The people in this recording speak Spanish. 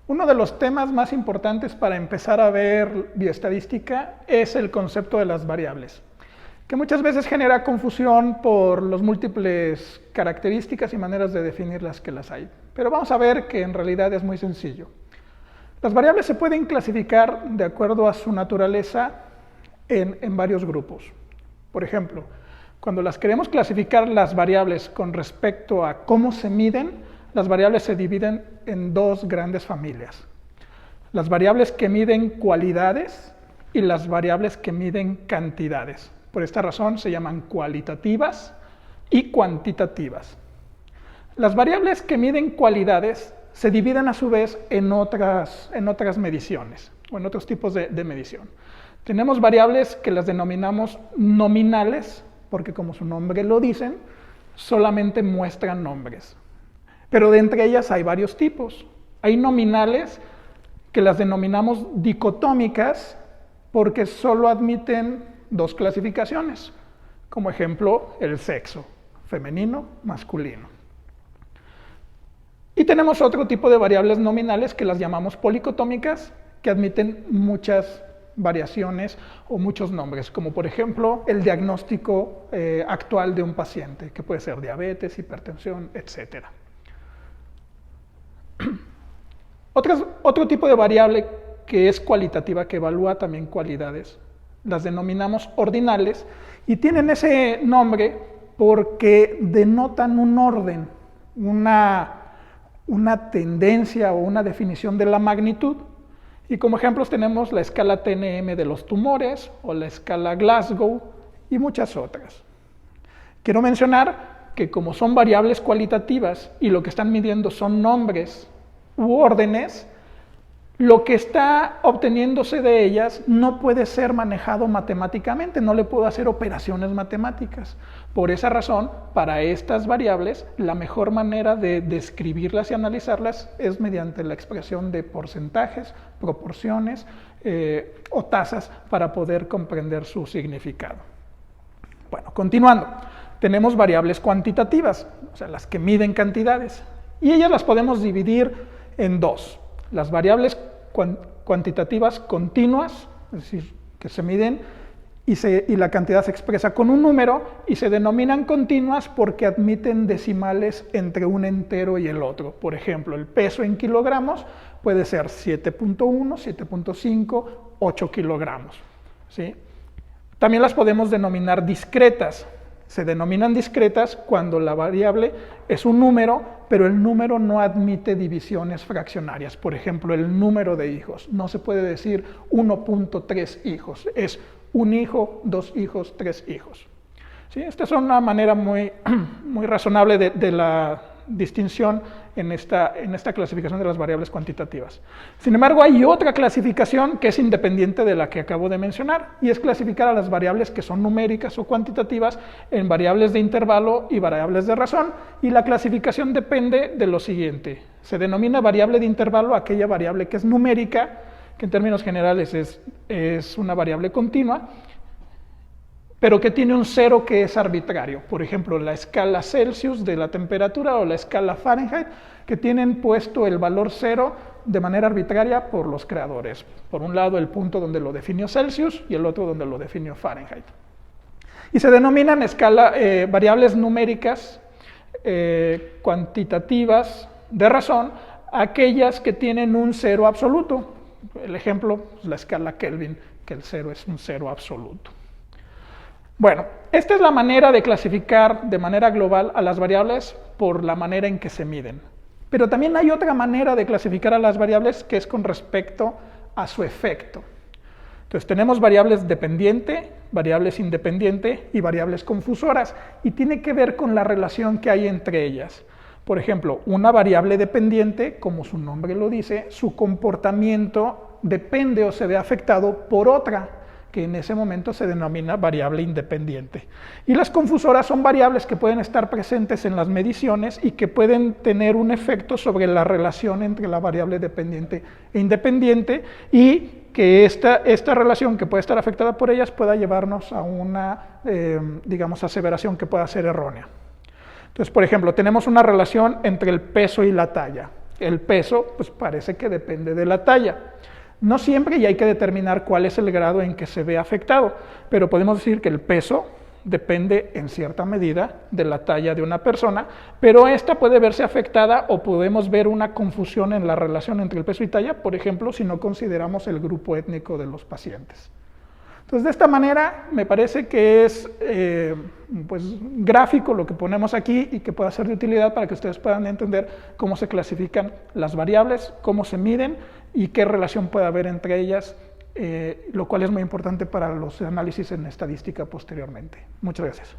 Uno de los temas más importantes para empezar a ver bioestadística es el concepto de las variables, que muchas veces genera confusión por las múltiples características y maneras de definirlas que las hay. Pero vamos a ver que en realidad es muy sencillo. Las variables se pueden clasificar de acuerdo a su naturaleza en varios grupos. Por ejemplo, cuando las queremos clasificar las variables con respecto a cómo se miden, las variables se dividen en dos grandes familias. Las variables que miden cualidades y las variables que miden cantidades. Por esta razón se llaman cualitativas y cuantitativas. Las variables que miden cualidades se dividen a su vez en otras mediciones o en otros tipos de medición. Tenemos variables que las denominamos nominales, porque como su nombre lo dicen, solamente muestran nombres. Pero de entre ellas hay varios tipos. Hay nominales que las denominamos dicotómicas porque solo admiten dos clasificaciones. Como ejemplo, el sexo, femenino, masculino. Y tenemos otro tipo de variables nominales que las llamamos policotómicas, que admiten muchas variaciones o muchos nombres, como por ejemplo el diagnóstico actual de un paciente, que puede ser diabetes, hipertensión, etc. Otro tipo de variable que es cualitativa, que evalúa también cualidades, las denominamos ordinales y tienen ese nombre porque denotan un orden, una tendencia o una definición de la magnitud. Y como ejemplos tenemos la escala TNM de los tumores o la escala Glasgow y muchas otras. Quiero mencionar que como son variables cualitativas y lo que están midiendo son nombres u órdenes, lo que está obteniéndose de ellas no puede ser manejado matemáticamente, no le puedo hacer operaciones matemáticas. Por esa razón, para estas variables, la mejor manera de describirlas y analizarlas es mediante la expresión de porcentajes, proporciones o tasas para poder comprender su significado. Bueno, continuando, tenemos variables cuantitativas, o sea, las que miden cantidades, y ellas las podemos dividir en dos. Las variables cuantitativas continuas, es decir, que se miden y la cantidad se expresa con un número, y se denominan continuas porque admiten decimales entre un entero y el otro. Por ejemplo, el peso en kilogramos puede ser 7.1, 7.5, 8 kilogramos. ¿Sí? También las podemos denominar discretas. Se denominan discretas cuando la variable es un número, pero el número no admite divisiones fraccionarias. Por ejemplo, el número de hijos. No se puede decir 1.3 hijos. Es un hijo, 2 hijos, 3 hijos. ¿Sí? Esta es una manera muy razonable de la distinción en esta clasificación de las variables cuantitativas. Sin embargo, hay otra clasificación que es independiente de la que acabo de mencionar, y es clasificar a las variables que son numéricas o cuantitativas en variables de intervalo y variables de razón, y la clasificación depende de lo siguiente. Se denomina variable de intervalo aquella variable que es numérica, que en términos generales es una variable continua, pero que tiene un cero que es arbitrario. Por ejemplo, la escala Celsius de la temperatura o la escala Fahrenheit, que tienen puesto el valor cero de manera arbitraria por los creadores. Por un lado, el punto donde lo definió Celsius y el otro donde lo definió Fahrenheit. Y se denominan variables numéricas cuantitativas de razón aquellas que tienen un cero absoluto. El ejemplo es la escala Kelvin, que el cero es un cero absoluto. Bueno, esta es la manera de clasificar de manera global a las variables por la manera en que se miden. Pero también hay otra manera de clasificar a las variables que es con respecto a su efecto. Entonces tenemos variables dependiente, variables independiente y variables confusoras, y tiene que ver con la relación que hay entre ellas. Por ejemplo, una variable dependiente, como su nombre lo dice, su comportamiento depende o se ve afectado por otra, que en ese momento se denomina variable independiente. Y las confusoras son variables que pueden estar presentes en las mediciones y que pueden tener un efecto sobre la relación entre la variable dependiente e independiente, y que esta relación que puede estar afectada por ellas pueda llevarnos a una, aseveración que pueda ser errónea. Entonces, por ejemplo, tenemos una relación entre el peso y la talla. el peso pues parece que depende de la talla. No siempre, y hay que determinar cuál es el grado en que se ve afectado, pero podemos decir que el peso depende en cierta medida de la talla de una persona, pero esta puede verse afectada o podemos ver una confusión en la relación entre el peso y talla, por ejemplo, si no consideramos el grupo étnico de los pacientes. Entonces, de esta manera, me parece que es pues, gráfico lo que ponemos aquí y que pueda ser de utilidad para que ustedes puedan entender cómo se clasifican las variables, cómo se miden y qué relación puede haber entre ellas, lo cual es muy importante para los análisis en estadística posteriormente. Muchas gracias.